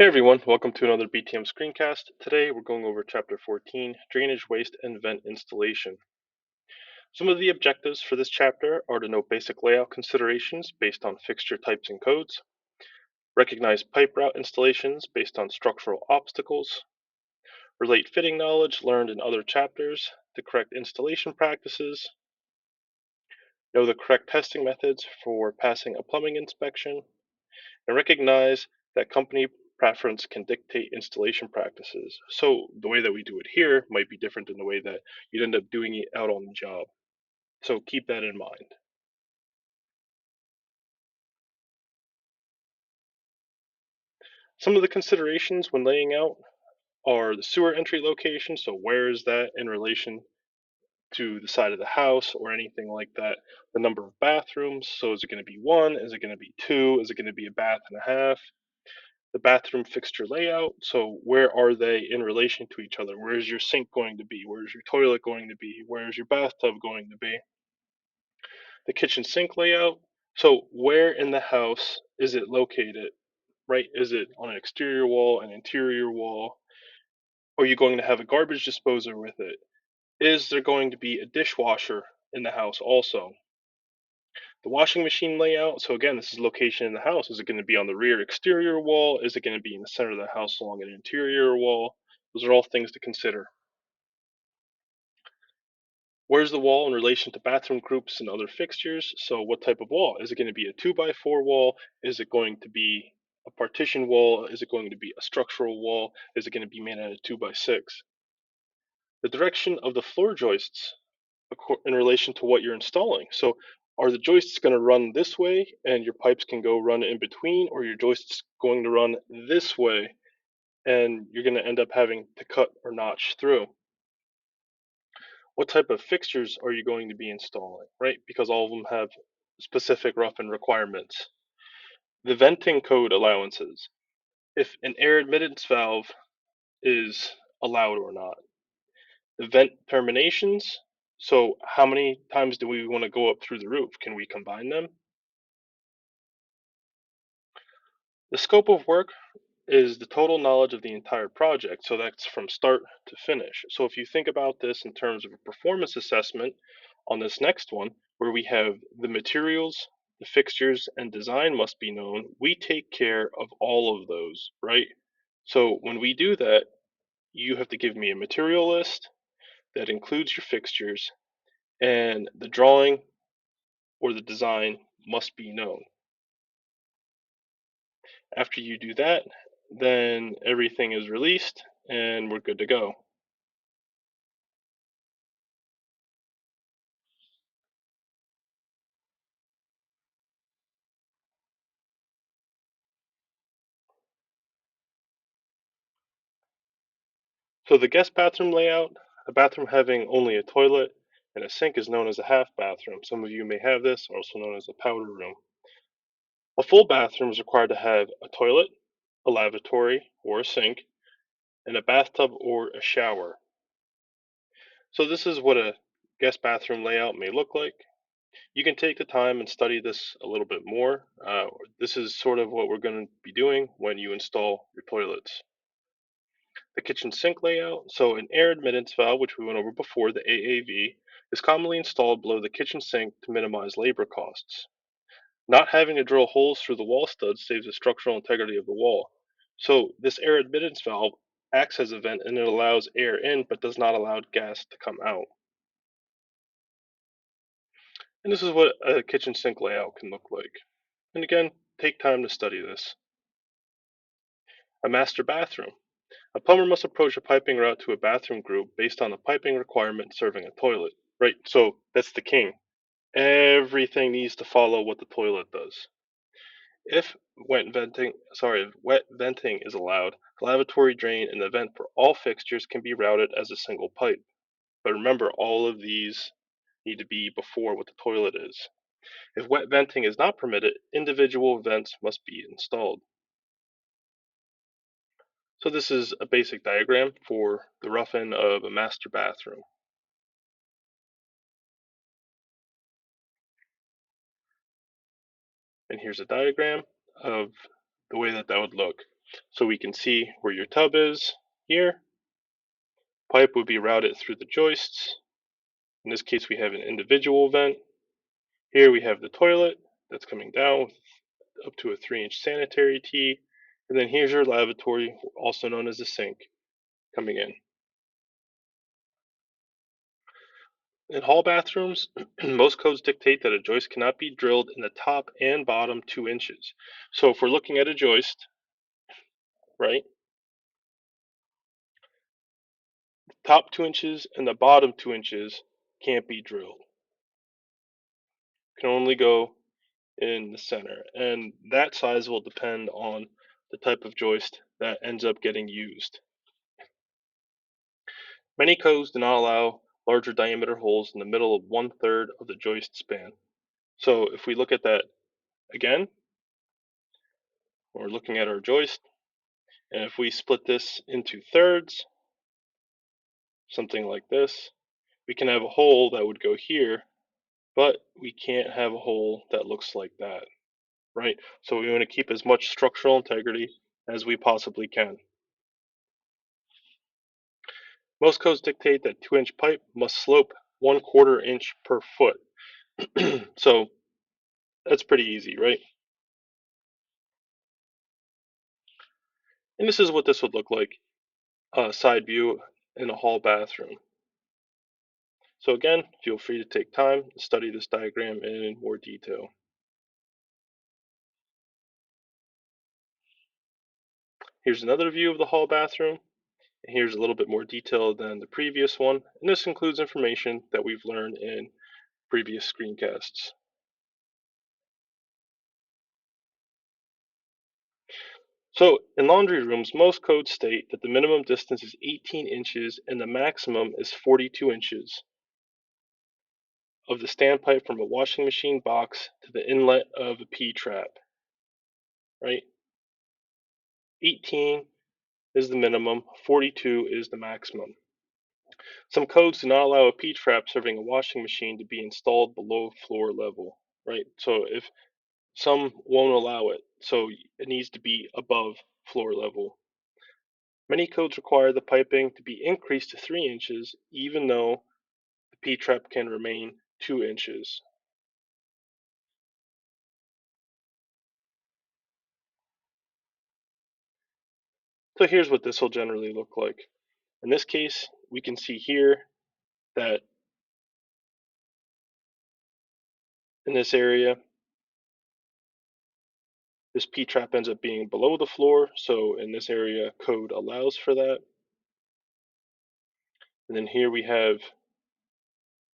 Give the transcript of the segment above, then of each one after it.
Hey everyone, welcome to another BTM screencast. Today we're going over Chapter 14, Drainage, Waste, and Vent Installation. Some of the objectives for this chapter are to know basic layout considerations based on fixture types and codes, recognize pipe route installations based on structural obstacles, relate fitting knowledge learned in other chapters to correct installation practices, know the correct testing methods for passing a plumbing inspection, and recognize that company preference can dictate installation practices. So the way that we do it here might be different than the way that you'd end up doing it out on the job. So keep that in mind. Some of the considerations when laying out are the sewer entry location. So where is that in relation to the side of the house or anything like that? The number of bathrooms. So is it going to be one? Is it going to be two? Is it going to be a bath and a half? The bathroom fixture layout. So where are they in relation to each other? Where is your sink going to be? Where is your toilet going to be? Where is your bathtub going to be? The kitchen sink layout. So where in the house is it located? Right? Is it on an exterior wall, an interior wall? Are you going to have a garbage disposer with it? Is there going to be a dishwasher in the house also? The washing machine layout. So again, this is location in the house. Is it going to be on the rear exterior wall? Is it going to be in the center of the house along an interior wall? Those are all things to consider. Where's the wall in relation to bathroom groups and other fixtures? So what type of wall? Is it going to be a 2x4 wall? Is it going to be a partition wall? Is it going to be a structural wall? Is it going to be made out of 2x6? The direction of the floor joists in relation to what you're installing. So are the joists going to run this way and your pipes can go run in between, or your joists going to run this way and you're going to end up having to cut or notch through? What type of fixtures are you going to be installing, right? Because all of them have specific rough-in requirements. The venting code allowances, if an air admittance valve is allowed or not. The vent terminations, so how many times do we want to go up through the roof? Can we combine them? The scope of work is the total knowledge of the entire project, so that's from start to finish. So if you think about this in terms of a performance assessment on this next one, where we have the materials, the fixtures, and design must be known, we take care of all of those, right? So when we do that, you have to give me a material list that includes your fixtures, and the drawing or the design must be known. After you do that, then everything is released and we're good to go. So the guest bathroom layout, a bathroom having only a toilet and a sink is known as a half bathroom. Some of you may have this, also known as a powder room. A full bathroom is required to have a toilet, a lavatory or a sink, and a bathtub or a shower. So this is what a guest bathroom layout may look like. You can take the time and study this a little bit more. This is sort of what we're going to be doing when you install your toilets. The kitchen sink layout. So an air admittance valve, which we went over before, the AAV, is commonly installed below the kitchen sink to minimize labor costs. Not having to drill holes through the wall studs saves the structural integrity of the wall. So this air admittance valve acts as a vent and it allows air in but does not allow gas to come out. And this is what a kitchen sink layout can look like. And again, take time to study this. A master bathroom. A plumber must approach a piping route to a bathroom group based on the piping requirement serving a toilet. Right, so that's the king. Everything needs to follow what the toilet does. If wet venting is allowed, the lavatory drain and the vent for all fixtures can be routed as a single pipe. But remember, all of these need to be before what the toilet is. If wet venting is not permitted, individual vents must be installed. So this is a basic diagram for the rough-in of a master bathroom. And here's a diagram of the way that that would look. So we can see where your tub is here. Pipe would be routed through the joists. In this case, we have an individual vent. Here we have the toilet that's coming down with up to a 3-inch sanitary tee. And then here's your lavatory, also known as a sink, coming in. In hall bathrooms, most codes dictate that a joist cannot be drilled in the top and bottom 2 inches. So if we're looking at a joist, right, top 2 inches and the bottom 2 inches can't be drilled. Can only go in the center. And that size will depend on the type of joist that ends up getting used. Many codes do not allow larger diameter holes in the middle of 1/3 of the joist span. So if we look at that again, we're looking at our joist, and if we split this into thirds, something like this, we can have a hole that would go here, but we can't have a hole that looks like that, right? So we want to keep as much structural integrity as we possibly can. Most codes dictate that 2-inch pipe must slope 1/4 inch per foot. So that's pretty easy, right? And this is what this would look like, side view in a hall bathroom. So again, feel free to take time to study this diagram in more detail. Here's another view of the hall bathroom. And here's a little bit more detail than the previous one, and this includes information that we've learned in previous screencasts. So in laundry rooms, most codes state that the minimum distance is 18 inches and the maximum is 42 inches of the standpipe from a washing machine box to the inlet of a P-trap, right? 18 is the minimum, 42 is the maximum. Some codes do not allow a P-trap serving a washing machine to be installed below floor level, right? So if some won't allow it, so it needs to be above floor level. Many codes require the piping to be increased to 3 inches, even though the P-trap can remain 2 inches. So here's what this will generally look like. In this case, we can see here that in this area, this P-trap ends up being below the floor, so in this area, code allows for that. And then here we have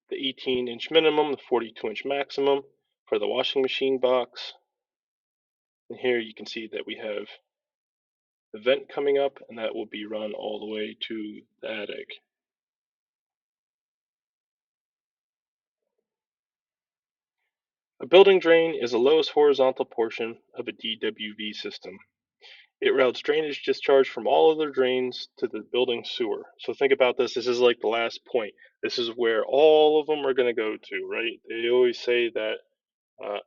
the 18-inch minimum, the 42-inch maximum for the washing machine box. And here you can see that we have the vent coming up, and that will be run all the way to the attic. A building drain is the lowest horizontal portion of a DWV system. It routes drainage discharge from all other drains to the building sewer. So think about this. This is like the last point. This is where all of them are going to go to, right? They always say that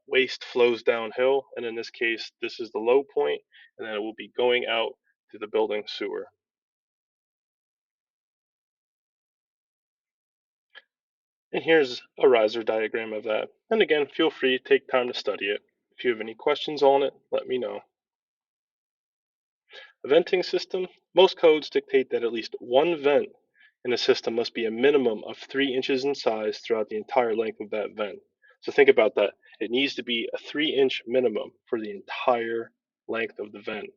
waste flows downhill, and in this case, this is the low point, and then it will be going out to the building sewer. And here's a riser diagram of that. And again, feel free to take time to study it. If you have any questions on it, let me know. A venting system, most codes dictate that at least one vent in a system must be a minimum of 3 inches in size throughout the entire length of that vent. So think about that. It needs to be a 3-inch minimum for the entire length of the vent.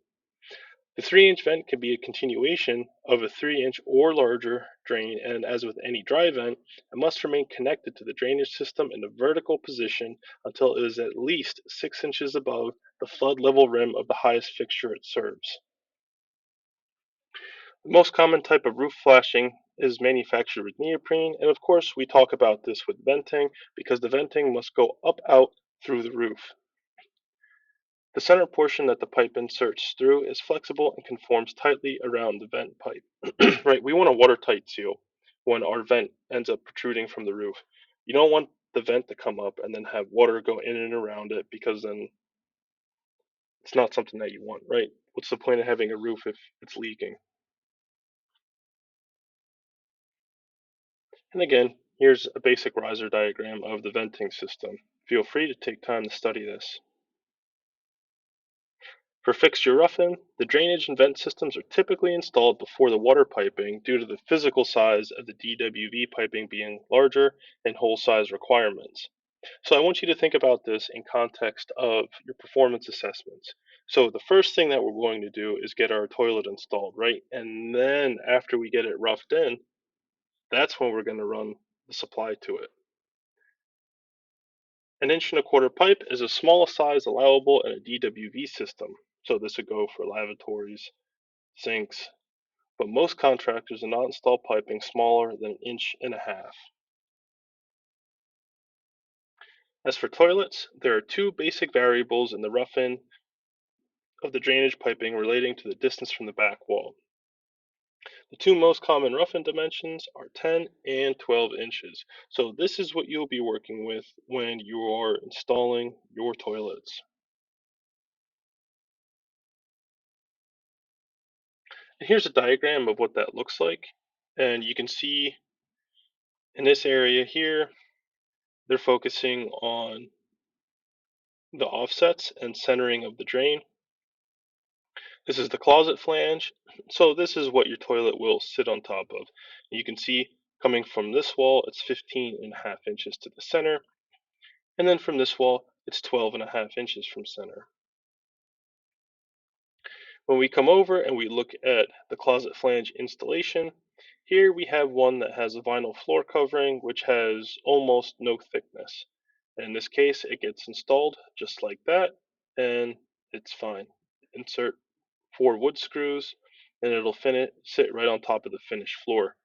The 3-inch vent can be a continuation of a 3-inch or larger drain, and as with any dry vent, it must remain connected to the drainage system in a vertical position until it is at least 6 inches above the flood level rim of the highest fixture it serves. The most common type of roof flashing is manufactured with neoprene, and of course we talk about this with venting because the venting must go up out through the roof. The center portion that the pipe inserts through is flexible and conforms tightly around the vent pipe. Right, we want a watertight seal when our vent ends up protruding from the roof. You don't want the vent to come up and then have water go in and around it because then It's not something that you want, right? What's the point of having a roof if it's leaking? And again, here's a basic riser diagram of the venting system. Feel free to take time to study this. For fixture rough-in, the drainage and vent systems are typically installed before the water piping due to the physical size of the DWV piping being larger and hole size requirements. So I want you to think about this in context of your performance assessments. So the first thing that we're going to do is get our toilet installed, right? And then after we get it roughed in, that's when we're going to run the supply to it. An 1.25 inch pipe is the smallest size allowable in a DWV system. So this would go for lavatories, sinks, but most contractors do not install piping smaller than 1.5 inches. As for toilets, there are two basic variables in the rough-in of the drainage piping relating to the distance from the back wall. The two most common rough-in dimensions are 10 and 12 inches. So this is what you'll be working with when you are installing your toilets. And here's a diagram of what that looks like. And you can see in this area here, they're focusing on the offsets and centering of the drain. This is the closet flange. So this is what your toilet will sit on top of. You can see coming from this wall, it's 15.5 inches to the center. And then from this wall, it's 12.5 inches from center. When we come over and we look at the closet flange installation, here we have one that has a vinyl floor covering, which has almost no thickness. In this case, it gets installed just like that, and it's fine. Insert 4 wood screws, and it'll sit right on top of the finished floor.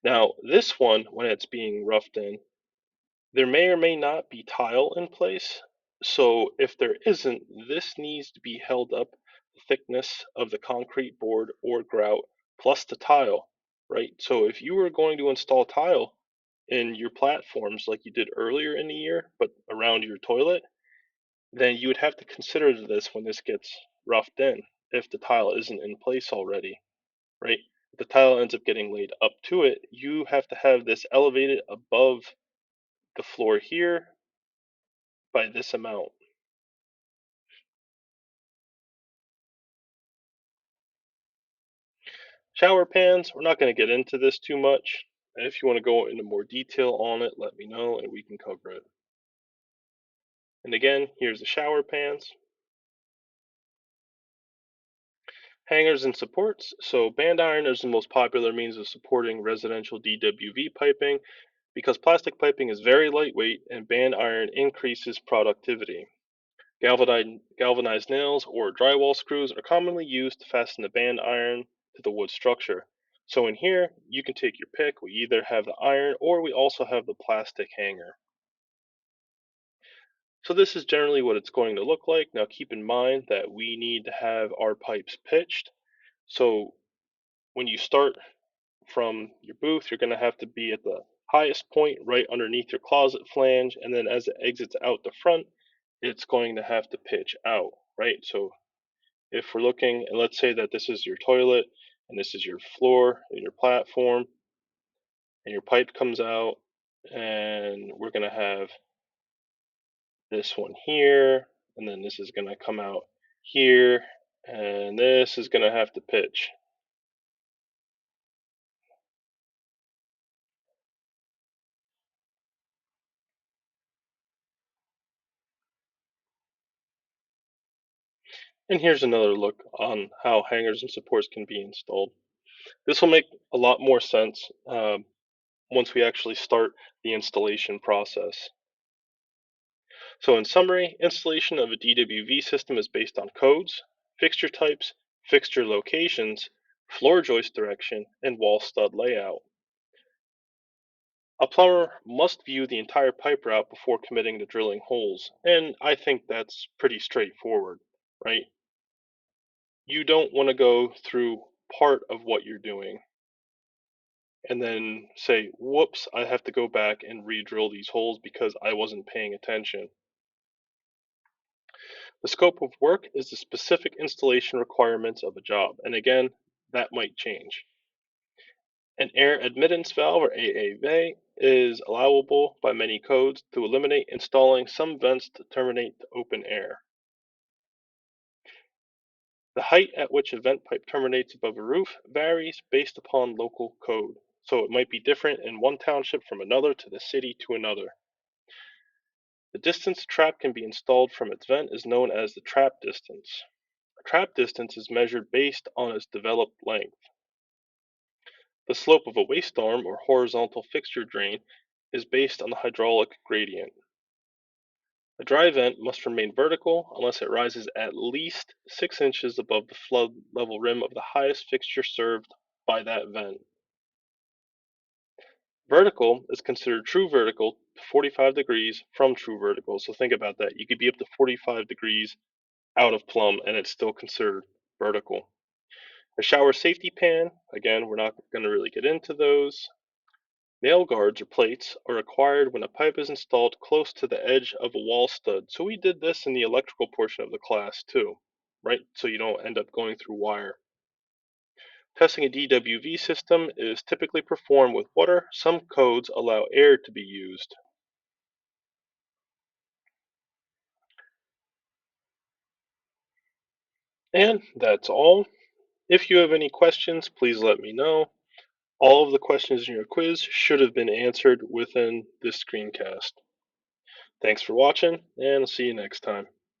Now, this one, when it's being roughed in, there may or may not be tile in place. So if there isn't, this needs to be held up the thickness of the concrete board or grout plus the tile, right? So if you were going to install tile in your platforms like you did earlier in the year, but around your toilet, then you would have to consider this when this gets roughed in if the tile isn't in place already, right? If the tile ends up getting laid up to it, you have to have this elevated above the floor here by this amount. Shower pans, we're not going to get into this too much. If you want to go into more detail on it, let me know and we can cover it. And again, here's the shower pans. Hangers and supports. So band iron is the most popular means of supporting residential DWV piping because plastic piping is very lightweight and band iron increases productivity. Galvanized nails or drywall screws are commonly used to fasten the band iron to the wood structure. So in here, you can take your pick. We either have the iron or we also have the plastic hanger. So this is generally what it's going to look like. Now keep in mind that we need to have our pipes pitched. So when you start from your booth, you're going to have to be at the highest point right underneath your closet flange. And then as it exits out the front, it's going to have to pitch out, right? So if we're looking, and let's say that this is your toilet and this is your floor and your platform, and your pipe comes out, and we're going to have this one here, and then this is going to come out here, and this is going to have to pitch. And here's another look on how hangers and supports can be installed. This will make a lot more sense once we actually start the installation process. So in summary, installation of a DWV system is based on codes, fixture types, fixture locations, floor joist direction, and wall stud layout. A plumber must view the entire pipe route before committing to drilling holes, and I think that's pretty straightforward, right? You don't want to go through part of what you're doing and then say, whoops, I have to go back and re-drill these holes because I wasn't paying attention. The scope of work is the specific installation requirements of a job, and again, that might change. An air admittance valve or AAV is allowable by many codes to eliminate installing some vents to terminate to open air. The height at which a vent pipe terminates above a roof varies based upon local code, so it might be different in one township from another to the city to another. The distance a trap can be installed from its vent is known as the trap distance. A trap distance is measured based on its developed length. The slope of a waste arm or horizontal fixture drain is based on the hydraulic gradient. A dry vent must remain vertical unless it rises at least 6 inches above the flood level rim of the highest fixture served by that vent. Vertical is considered true vertical to 45 degrees from true vertical. So think about that. You could be up to 45 degrees out of plumb and it's still considered vertical. A shower safety pan, again, we're not going to really get into those. Nail guards or plates are required when a pipe is installed close to the edge of a wall stud. So we did this in the electrical portion of the class too, right? So you don't end up going through wire. Testing a DWV system is typically performed with water. Some codes allow air to be used. And that's all. If you have any questions, please let me know. All of the questions in your quiz should have been answered within this screencast. Thanks for watching, and I'll see you next time.